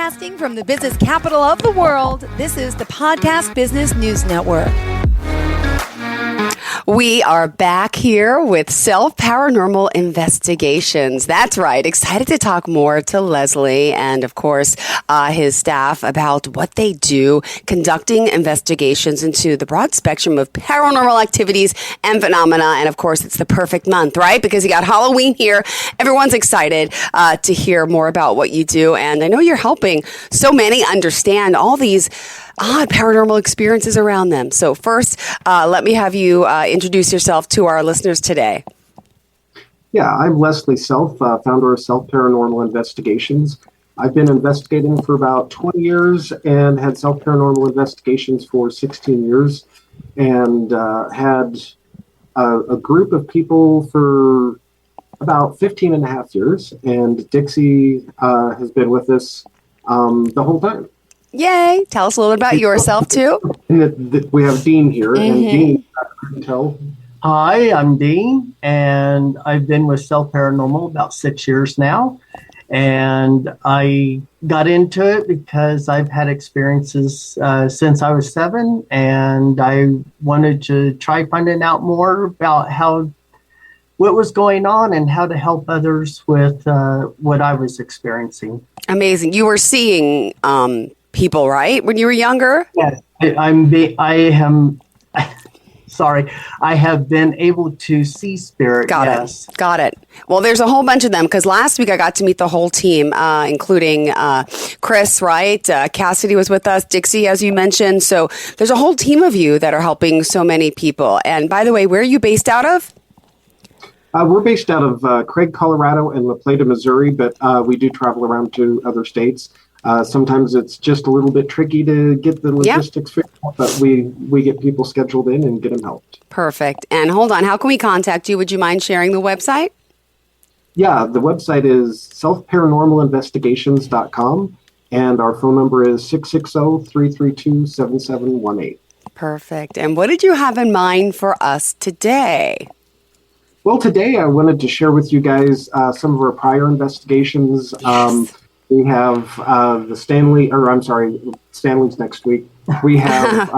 Broadcasting from the business capital of the world, this is the Podcast Business News Network. We are back here with Self-Paranormal Investigations. That's right. Excited to talk more to Leslie and, of course, his staff about what they do, conducting investigations into the broad spectrum of paranormal activities and phenomena. And, of course, it's the perfect month, right? Because you got Halloween here. Everyone's excited to hear more about what you do. And I know you're helping so many understand all these odd paranormal experiences around them. So first, let me have you introduce yourself to our listeners today. Yeah, I'm Leslie Self, founder of Self Paranormal Investigations. I've been investigating for about 20 years and had Self Paranormal Investigations for 16 years and had a group of people for about 15 and a half years. And Dixie has been with us the whole time. Yay! Tell us a little bit about yourself, too. We have Dean here, and Dean, tell. Hi, I'm Dean, and I've been with Self Paranormal about 6 years now. And I got into it because I've had experiences since I was 7, and I wanted to try finding out more about what was going on and how to help others with what I was experiencing. Amazing. You were seeing people, right, when you were younger? Yes, I have been able to see spirit. Got it. Well, there's a whole bunch of them because last week I got to meet the whole team, including Chris, right? Cassidy was with us, Dixie, as you mentioned. So there's a whole team of you that are helping so many people. And by the way, where are you based out of? We're based out of Craig, Colorado, and La Plata, Missouri, but we do travel around to other states. Sometimes it's just a little bit tricky to get the logistics figured out, but we get people scheduled in and get them helped. Perfect. And hold on, how can we contact you? Would you mind sharing the website? Yeah, the website is selfparanormalinvestigations.com, and our phone number is 660-332-7718. Perfect. And what did you have in mind for us today? Well, today I wanted to share with you guys some of our prior investigations. Yes. We have Stanley's next week. We have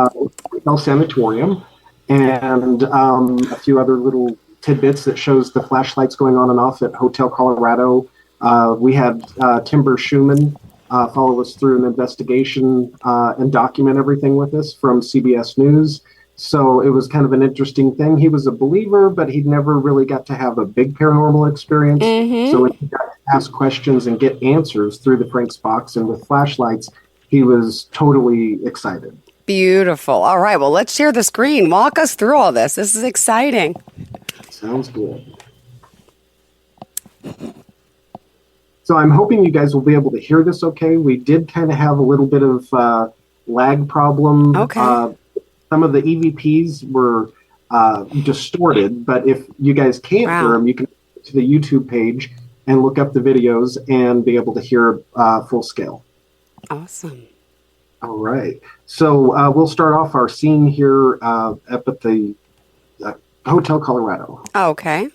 El Sanatorium and a few other little tidbits that shows the flashlights going on and off at Hotel Colorado. We had Timber Schumann follow us through an investigation and document everything with us from CBS News. So it was kind of an interesting thing. He was a believer, but he never really got to have a big paranormal experience. Mm-hmm. So when he got to ask questions and get answers through the Frank's box and with flashlights, he was totally excited. Beautiful. All right. Well, let's share the screen. Walk us through all this. This is exciting. Sounds good. So I'm hoping you guys will be able to hear this okay. We did kind of have a little bit of lag problem. Okay. Some of the EVPs were distorted, but if you guys can't hear them, you can go to the YouTube page and look up the videos and be able to hear full scale. Awesome. All right. So we'll start off our scene here up at the Hotel Colorado. Okay.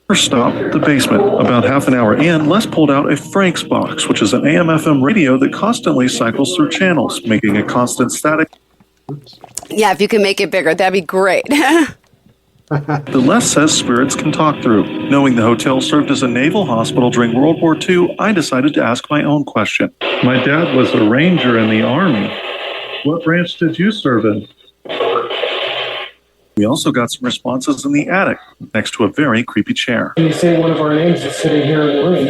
First stop, the basement. About half an hour in, Les pulled out a Frank's box, which is an AM/FM radio that constantly cycles through channels, making a constant static. Yeah, if you can make it bigger, that'd be great. The Les says spirits can talk through. Knowing the hotel served as a naval hospital during World War II, I decided to ask my own question. My dad was a ranger in the Army. What branch did you serve in? We also got some responses in the attic, next to a very creepy chair. Can you say one of our names is sitting here in the room?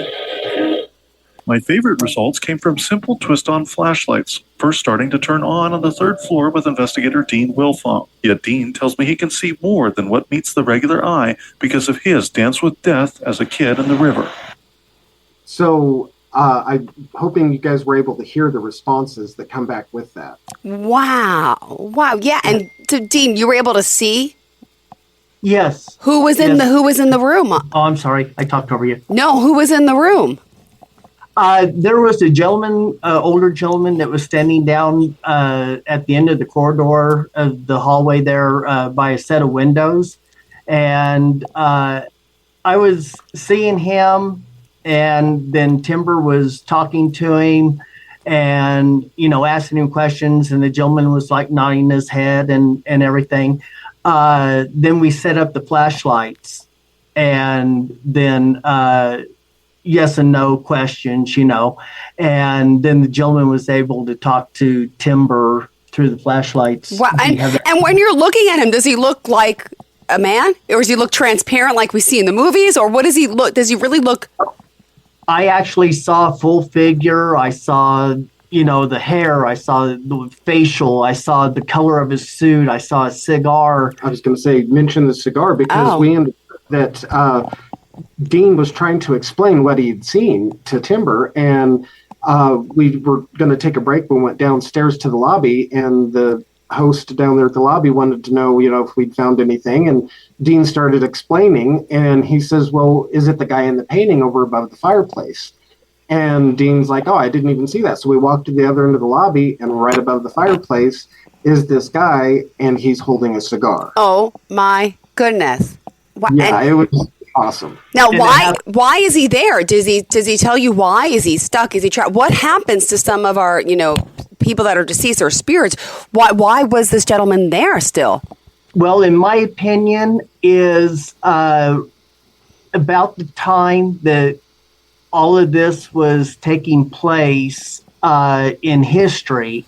My favorite results came from simple twist-on flashlights, first starting to turn on the third floor with investigator Dean Wilfong. Yet Dean tells me he can see more than what meets the regular eye because of his dance with death as a kid in the river. So I'm hoping you guys were able to hear the responses that come back with that. Wow. Yeah. And so, Dean, you were able to see? Yes. Who was in the room? Oh, I'm sorry. I talked over you. No, who was in the room? There was a gentleman, older gentleman, that was standing down at the end of the corridor of the hallway there by a set of windows. And I was seeing him And then Timber was talking to him and, asking him questions. And the gentleman was like nodding his head and everything. Then we set up the flashlights and then yes and no questions, and then the gentleman was able to talk to Timber through the flashlights. Wow. And when you're looking at him, does he look like a man, or does he look transparent like we see in the movies, or what does he look? Does he really look? I actually saw a full figure. I saw, the hair. I saw the facial. I saw the color of his suit. I saw a cigar. I was going to say, mention the cigar because we ended that Dean was trying to explain what he'd seen to Timber, and we were going to take a break. We went downstairs to the lobby, and the host down there at the lobby wanted to know, if we'd found anything. And Dean started explaining, and he says, well, is it the guy in the painting over above the fireplace? And Dean's like, oh, I didn't even see that. So we walked to the other end of the lobby, and right above the fireplace is this guy, and he's holding a cigar. Oh, my goodness. Yeah, it was awesome. Now, why is he there? Does he tell you why? Is he stuck? Is he trapped? What happens to some of our, people that are deceased or spirits? Why was this gentleman there still? Well, in my opinion, is about the time that all of this was taking place in history,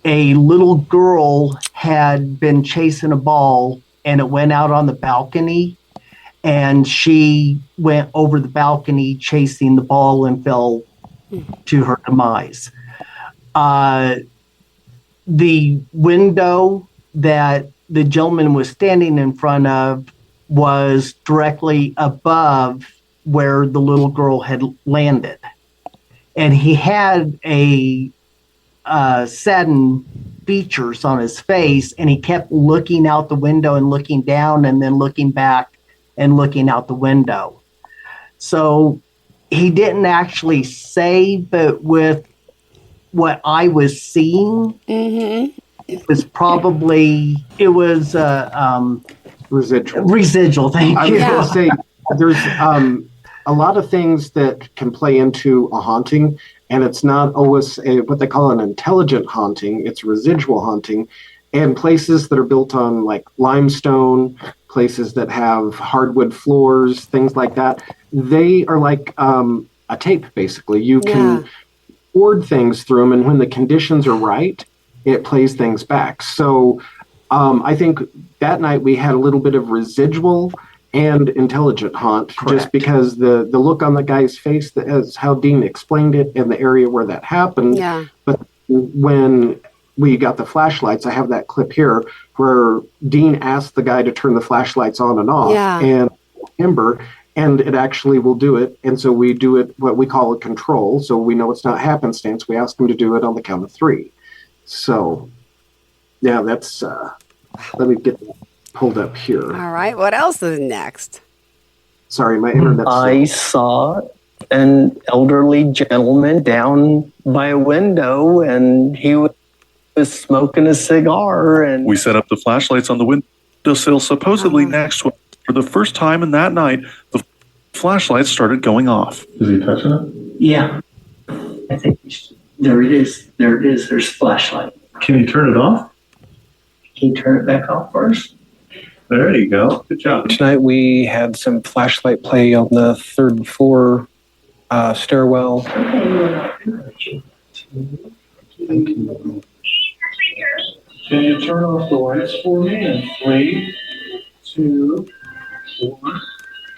a little girl had been chasing a ball, and it went out on the balcony, and she went over the balcony chasing the ball and fell to her demise. The window that the gentleman was standing in front of was directly above where the little girl had landed. And he had a saddened features on his face, and he kept looking out the window and looking down and then looking back and looking out the window. So he didn't actually say, but with what I was seeing, it was residual. Residual, thank you. I was going to say, there's a lot of things that can play into a haunting, and it's not always what they call an intelligent haunting. It's residual haunting. And places that are built on like limestone, places that have hardwood floors, things like that, they are like a tape, basically. You can board things through them, and when the conditions are right, it plays things back. So I think that night we had a little bit of residual and intelligent haunt. Correct. Just because the look on the guy's face, as how Dean explained it, in the area where that happened. Yeah. But when we got the flashlights, I have that clip here where Dean asked the guy to turn the flashlights on and off, and Timber, and it actually will do it. And so we do it what we call a control, so we know it's not happenstance. We ask him to do it on the count of 3. So, yeah, that's. Let me get pulled up here. All right, what else is next? Sorry, my internet's I saw an elderly gentleman down by a window, and he was smoking a cigar. And we set up the flashlights on the windowsill, supposedly next to it. For the first time in that night, the flashlights started going off. Is he touching it? Yeah. I think there it is. There it is. There's a flashlight. Can you turn it off? Can you turn it back off first? There you go. Good job. Tonight we had some flashlight play on the 3rd floor stairwell. Can you turn off the lights for me in 3, 2, 1?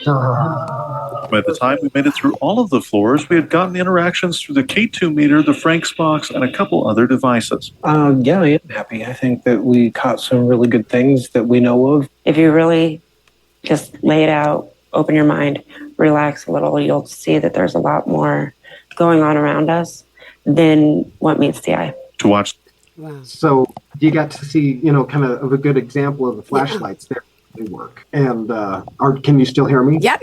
By the time we made it through all of the floors, we had gotten interactions through the K2 meter, the Frank's box, and a couple other devices. Yeah, I am happy. I think that we caught some really good things that we know of. If you really just lay it out, open your mind, relax a little, you'll see that there's a lot more going on around us than what meets the eye. To watch. Wow. So you got to see, kind of a good example of the flashlights there. They work. And can you still hear me? Yep.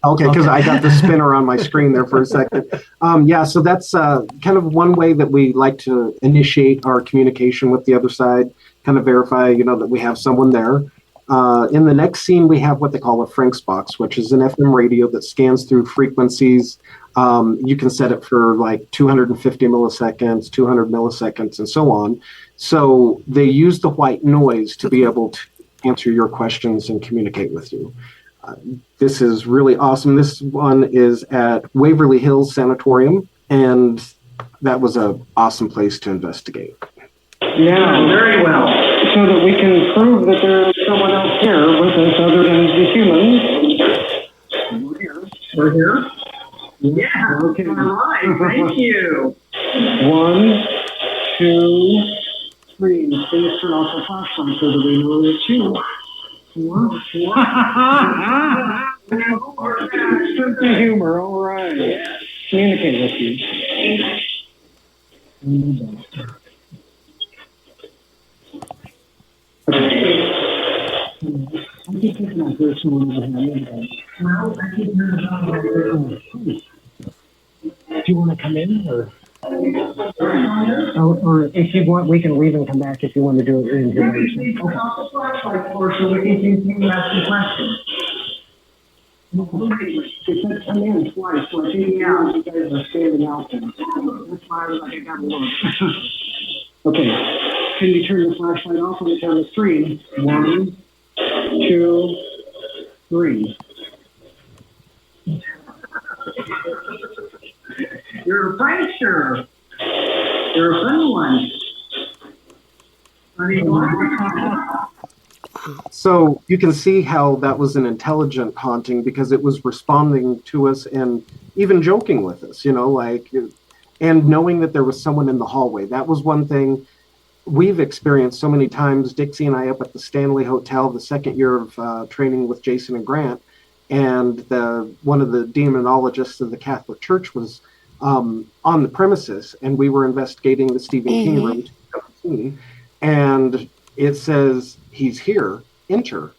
Okay, because I got the spinner on my screen there for a second. So that's kind of one way that we like to initiate our communication with the other side, kind of verify, that we have someone there. In the next scene, we have what they call a Frank's box, which is an FM radio that scans through frequencies. You can set it for like 250 milliseconds, 200 milliseconds, and so on. So they use the white noise to be able to answer your questions and communicate with you. This is really awesome. This one is at Waverly Hills Sanatorium, and that was an awesome place to investigate. Yeah, very well. So that we can prove that there's someone else here with us other than the humans. We're here? Yeah. Okay. All right. Thank you. 1, 2, 3. Please turn off the flashlight so that we know it's you. 4. Sense of humor. All right. Communicate with you. I'm just thinking I heard someone over here. Well, I can hear about it. Do you want to come in, or if you want, we can leave and come back if you want to do it in here. Okay. Or so we can continue asking questions. They said come in twice, so I think you guys are standing out there. That's why I was like, I gotta look. Okay. Can you turn the flashlight off on the count of 3? 1, 2, 3. You're a prankster. You're a fun one. So you can see how that was an intelligent haunting because it was responding to us and even joking with us, you know, like, and knowing that there was someone in the hallway. That was one thing we've experienced so many times. Dixie and I up at the Stanley Hotel, the second year of training with Jason and Grant, and one of the demonologists of the Catholic Church was on the premises, and we were investigating the Stephen King room 217, and it says, "He's here, enter."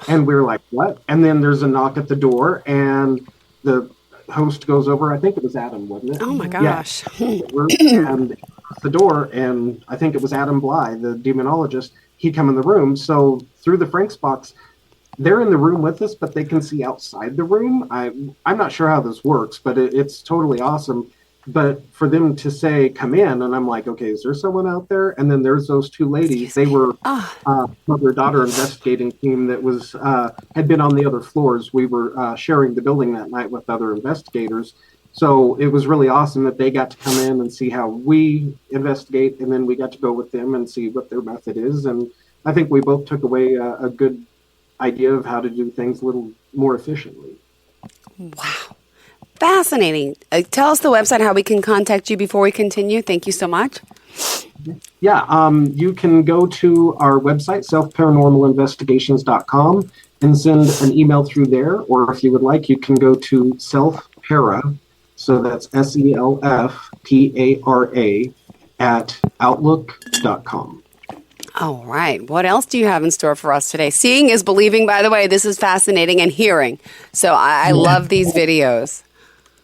And we were like, what? And then there's a knock at the door, and the host goes over. I think it was Adam, wasn't it? Oh my gosh. Yeah. And the door, and I think it was Adam Bly, the demonologist. He come in the room. So through the Frank's box, they're in the room with us, but they can see outside the room. I'm not sure how this works, but it's totally awesome. But for them to say, come in, and I'm like, okay, is there someone out there? And then there's those two ladies. They were mother-daughter investigating team that was had been on the other floors. We were sharing the building that night with other investigators. So it was really awesome that they got to come in and see how we investigate, and then we got to go with them and see what their method is. And I think we both took away a good idea of how to do things a little more efficiently. Wow. Fascinating. Tell us the website, how we can contact you before we continue. Thank you so much. Yeah, you can go to our website, selfparanormalinvestigations.com, and send an email through there. Or if you would like, you can go to selfpara, so that's SELFPARA @outlook.com. All right. What else do you have in store for us today? Seeing is believing, by the way. This is fascinating, and hearing. So I love these videos.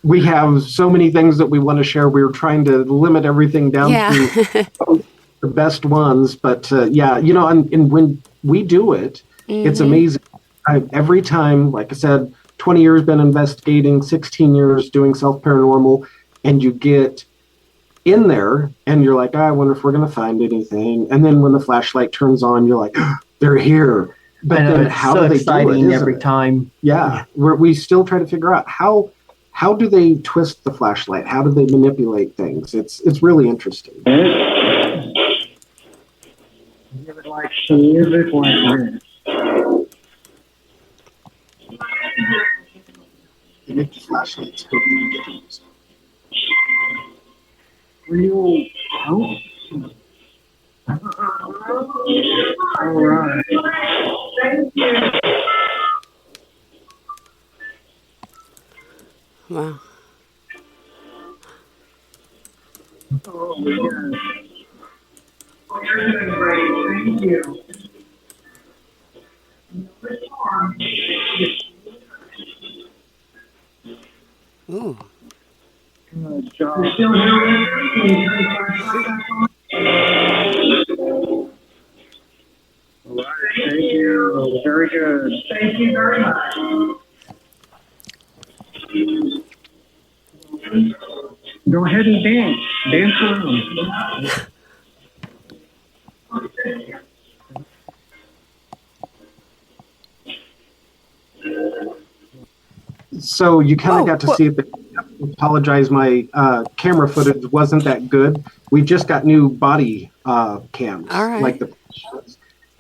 We have so many things that we want to share. We were trying to limit everything down to the best ones. But and when we do it, it's amazing. Every time, like I said, 20 years been investigating, 16 years doing self-paranormal, and you get in there and you're like, I wonder if we're going to find anything. And then when the flashlight turns on, you're like, they're here. But then how do they do it every time? Yeah. We still try to figure out how do they twist the flashlight? How do they manipulate things? It's really interesting. Give it like some music like this. They make the flashlights go Real hope. All right. Thank you. Wow. Oh, yes. You're doing great. Thank you. Ooh. Good job. You're still here? All right. Thank you. Very Thank you very much. Go ahead and dance. Dance around. So you kind of got to see it. Apologize, my camera footage wasn't that good. We just got new body cams, like the,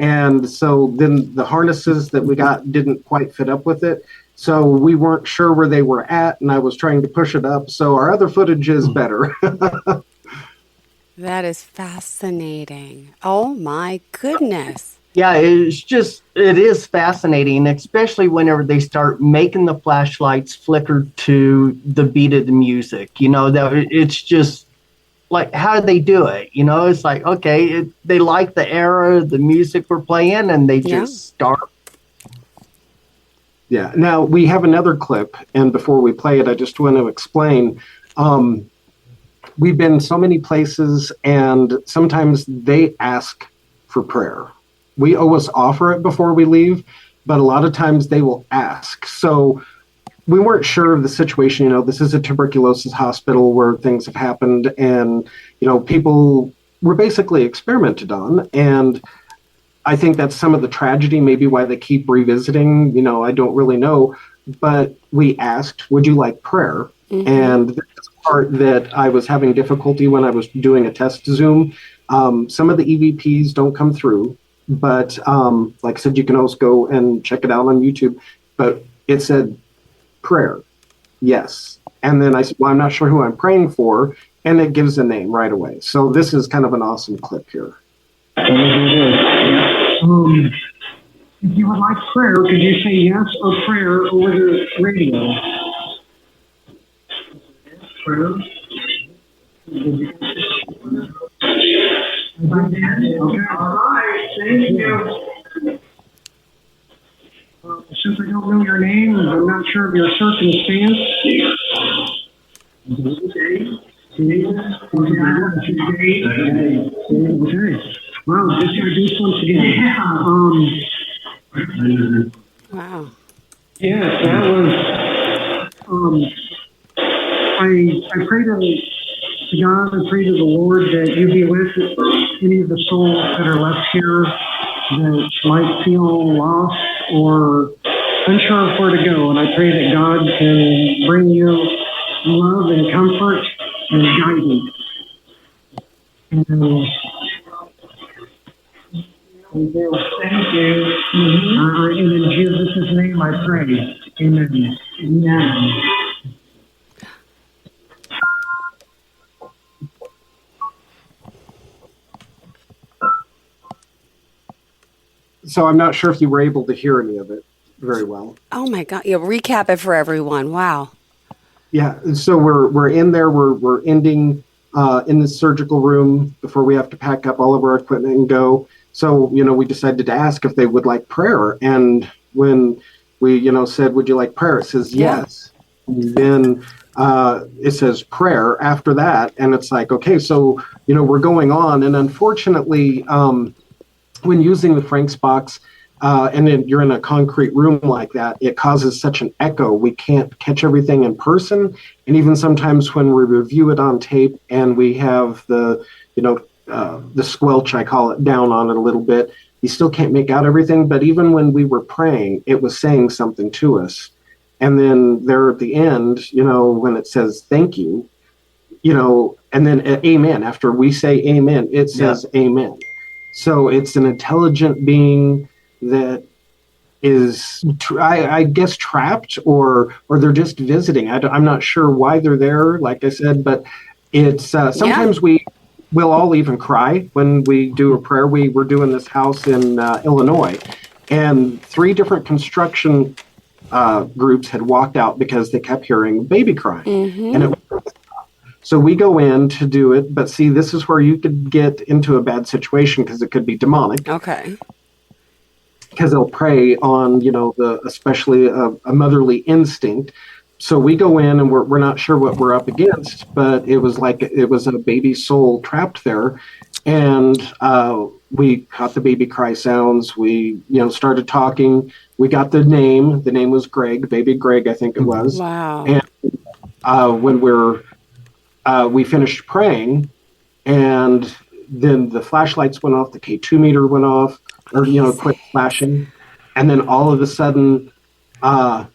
and so then the harnesses that we got didn't quite fit up with it. So we weren't sure where they were at, and I was trying to push it up. So our other footage is better. That is fascinating. Oh my goodness. Yeah, it is fascinating, especially whenever they start making the flashlights flicker to the beat of the music. You know, that it's just like, how do they do it? You know, it's like, okay, they like the era, the music we're playing, and they just start. Yeah. Now we have another clip, and before we play it, I just want to explain. We've been so many places, and sometimes they ask for prayer. We always offer it before we leave, but a lot of times they will ask. So we weren't sure of the situation. You know, this is a tuberculosis hospital where things have happened, and, you know, people were basically experimented on. And I think that's some of the tragedy, maybe why they keep revisiting. You know, I don't really know. But we asked, would you like prayer? Mm-hmm. And that's the part that I was having difficulty when I was doing a test Zoom. Some of the EVPs don't come through. But like I said, you can always go and check it out on YouTube. But it said prayer, yes. And then I said, well, I'm not sure who I'm praying for. And it gives a name right away. So this is kind of an awesome clip here. If you would like prayer, could you say yes or prayer over the radio? Prayer. Okay. All right. Thank you. Since I don't know your name, I'm not sure of your circumstance. Okay. Wow, just introduced once again. Wow. Yes, that was. I pray to God and pray to the Lord that you be with any of the souls that are left here that might feel lost or unsure of where to go. And I pray that God can bring you love and comfort and guidance. And thank you. Mm-hmm. And in Jesus' name I pray. Amen. Amen. So I'm not sure if you were able to hear any of it very well. Oh my God! Yeah, recap it for everyone. Wow. Yeah. So we're in there. We're ending in the surgical room before we have to pack up all of our equipment and go. So, you know, we decided to ask if they would like prayer. And when we, you know, said, would you like prayer? It says yes. And then it says prayer after that. And it's like, okay, so, you know, we're going on. And unfortunately, when using the Frank's box, and then you're in a concrete room like that, it causes such an echo. We can't catch everything in person. And even sometimes when we review it on tape and we have the, you know, the squelch, I call it, down on it a little bit, you still can't make out everything. But even when we were praying, it was saying something to us. And then there at the end, you know, when it says thank you, you know, and then amen. After we say amen, it says amen. So it's an intelligent being that is, I guess, trapped, or they're just visiting. I'm not sure why they're there, like I said, but it's sometimes we'll all even cry when we do a prayer. We were doing this house in Illinois, and 3 different construction groups had walked out because they kept hearing baby crying. Mm-hmm. And so we go in to do it, but see, this is where you could get into a bad situation because it could be demonic. Okay. Because they'll prey on, you know, especially a motherly instinct. So we go in and we're not sure what we're up against, but it was like it was a baby soul trapped there. And we caught the baby cry sounds. We, started talking. We got the name. The name was Greg, baby Greg, I think it was. Wow. And when we finished praying, and then the flashlights went off, the K2 meter went off, or, quit flashing. And then all of a sudden, all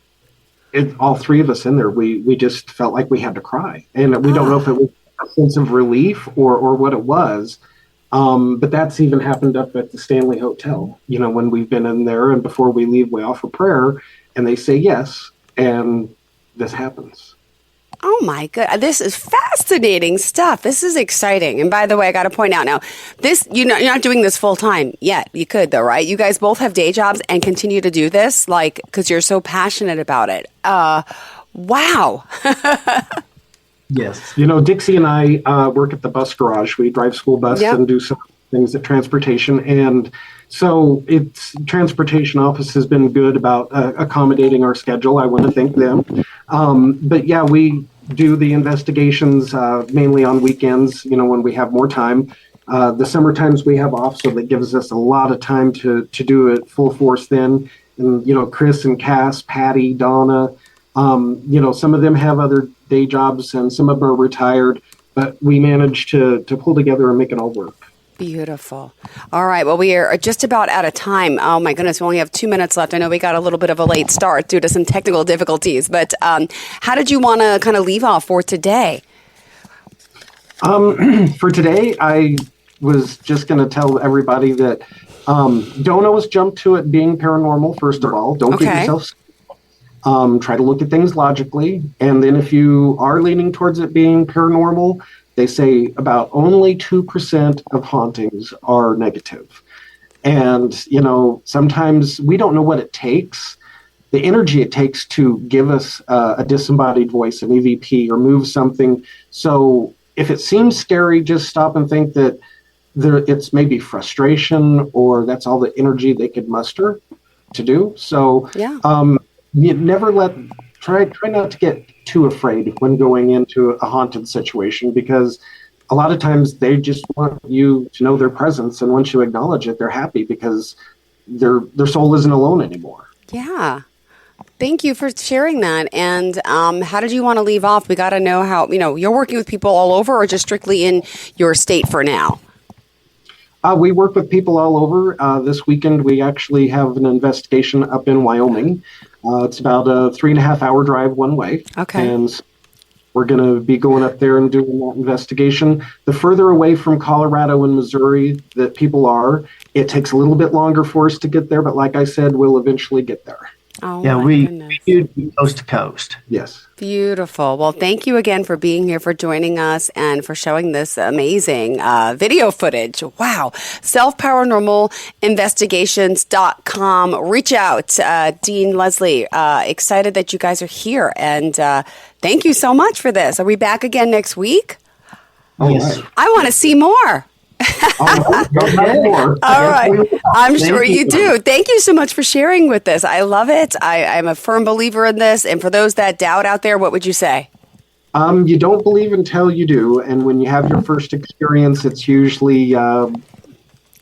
three of us in there, we just felt like we had to cry. And we don't know if it was a sense of relief or what it was. But that's even happened up at the Stanley Hotel, when we've been in there, and before we leave, we offer prayer and they say yes. And this happens. Oh my God. This is fascinating stuff. This is exciting. And by the way, I got to point out now, you're not doing this full time yet. You could though, right? You guys both have day jobs and continue to do this, because you're so passionate about it. Wow. Yes. Dixie and I work at the bus garage. We drive school bus and do some things at transportation. And so transportation office has been good about accommodating our schedule. I want to thank them. But yeah, we do the investigations mainly on weekends, when we have more time. The summer times we have off, so that gives us a lot of time to do it full force then. And, Chris and Cass, Patty, Donna, some of them have other day jobs and some of them are retired, but we managed to pull together and make it all work. Beautiful. All right. Well, we are just about out of time. Oh my goodness. We only have 2 minutes left. I know we got a little bit of a late start due to some technical difficulties, but how did you want to kind of leave off for today? For today, I was just going to tell everybody that don't always jump to it being paranormal. First of all, don't give yourself. Try to look at things logically. And then if you are leaning towards it being paranormal, they say about only 2% of hauntings are negative. And, sometimes we don't know what it takes, the energy it takes to give us a disembodied voice, an EVP, or move something. So if it seems scary, just stop and think that it's maybe frustration or that's all the energy they could muster to do. So you never try not to get too afraid when going into a haunted situation, because a lot of times they just want you to know their presence, and once you acknowledge it, they're happy because their soul isn't alone anymore. Yeah. Thank you for sharing that. And how did you want to leave off? We got to know how, you're working with people all over or just strictly in your state for now? We work with people all over. This weekend, we actually have an investigation up in Wyoming. It's about a 3.5 hour drive one way. Okay. And we're going to be going up there and doing that investigation. The further away from Colorado and Missouri that people are, it takes a little bit longer for us to get there. But like I said, we'll eventually get there. Oh, yeah, we do coast to coast. Yes. Beautiful. Well, thank you again for being here, for joining us, and for showing this amazing video footage. Wow. Selfparanormalinvestigations.com. Reach out. Dean, Leslie, excited that you guys are here. And thank you so much for this. Are we back again next week? Yes. I want to see more. All right. I'm sure you do. Thank you so much for sharing with us. I love it. I'm a firm believer in this. And for those that doubt out there, what would you say? You don't believe until you do. And when you have your first experience, it's usually an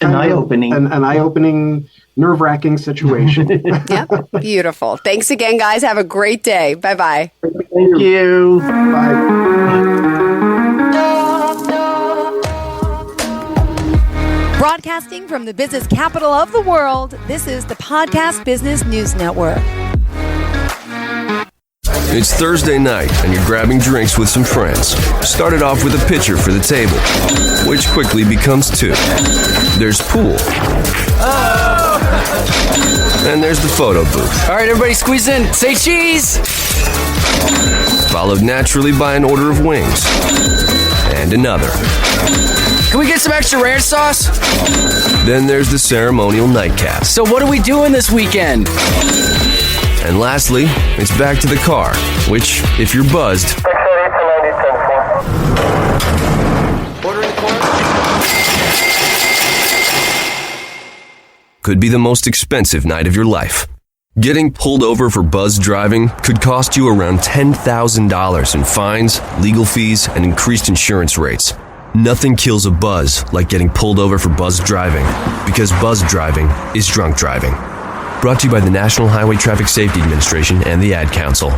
eye-opening, nerve-wracking situation. Yep. Beautiful. Thanks again, guys. Have a great day. Bye-bye. Thank you. Bye. Broadcasting from the business capital of the world, this is the Podcast Business News Network. It's Thursday night, and you're grabbing drinks with some friends. Started off with a pitcher for the table, which quickly becomes two. There's pool. And there's the photo booth. All right, everybody squeeze in. Say cheese! Followed naturally by an order of wings. And another. Can we get some extra ranch sauce? Then there's the ceremonial nightcap. So what are we doing this weekend? And lastly, it's back to the car, which, if you're buzzed, could be the most expensive night of your life. Getting pulled over for buzz driving could cost you around $10,000 in fines, legal fees, and increased insurance rates. Nothing kills a buzz like getting pulled over for buzz driving, because buzz driving is drunk driving. Brought to you by the National Highway Traffic Safety Administration and the Ad Council.